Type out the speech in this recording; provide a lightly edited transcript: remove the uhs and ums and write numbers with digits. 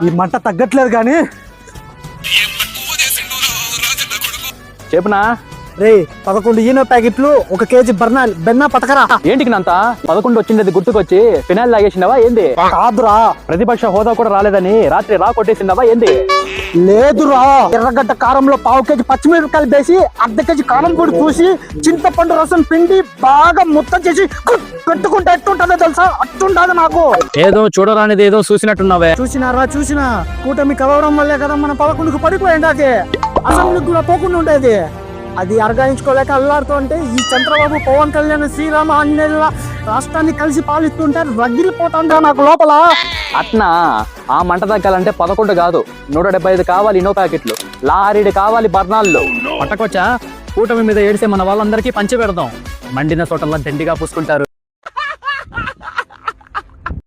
ఈ మంట తగ్గట్లేదు కానీ చెప్పునా రే 11 ఈనో ప్యాకెట్లు 1 కేజీ బెన్నా పటకరా. ఏంటికి నంత 11 వచ్చిండేది గుర్తుకొచ్చి ఫినాయిల్ తాగేసినవా ఏంది? కాదురా, ప్రతిపక్ష హోదా కూడా రాలేదని రాత్రి రా కొట్టేసిందవా ఏంది? లేదురా, ఎర్రగడ్డ కారంలో 1/2 కేజీ పచ్చిమిరపకాయలు వేసి 1/2 కేజీ కారం పొడి పూసి చింతపండు రసం పిండి బాగా ముత్తం చేసి పెట్టుకుంటే ఎట్టుంటుందో తెలుసా? అట్టుంటది నాకు. ఏదో చూడరానిది ఏదో చూసినట్టున్నావే. చూసినా కూటమి కలవడం వల్లే కదా మన 11కు పడిపోయింది. అది అసెంబ్లీకి కూడా పోకుండా ఉండేది. అది అరగాయించుకోలేక అల్లాడుతుంటే ఈ చంద్రబాబు, పవన్ కళ్యాణ్, శ్రీరామ ఆంజనేయుల రాష్ట్రాన్ని కలిసి పాలిస్తుంటే రగిలిపోతుందా నాకు లోపల. అట్నా ఆ మంట తగ్గాలంటే 11 కాదు 175 కావాలి ఇనో ప్యాకెట్లు, లారీడు కావాలి బర్నాల్లో. పట్టకొచ్చా కూటమి మీద ఏడిసే మన వాళ్ళందరికీ పంచి పెడదాం. మండిన చోటల్లా దండిగా పూసుకుంటారు.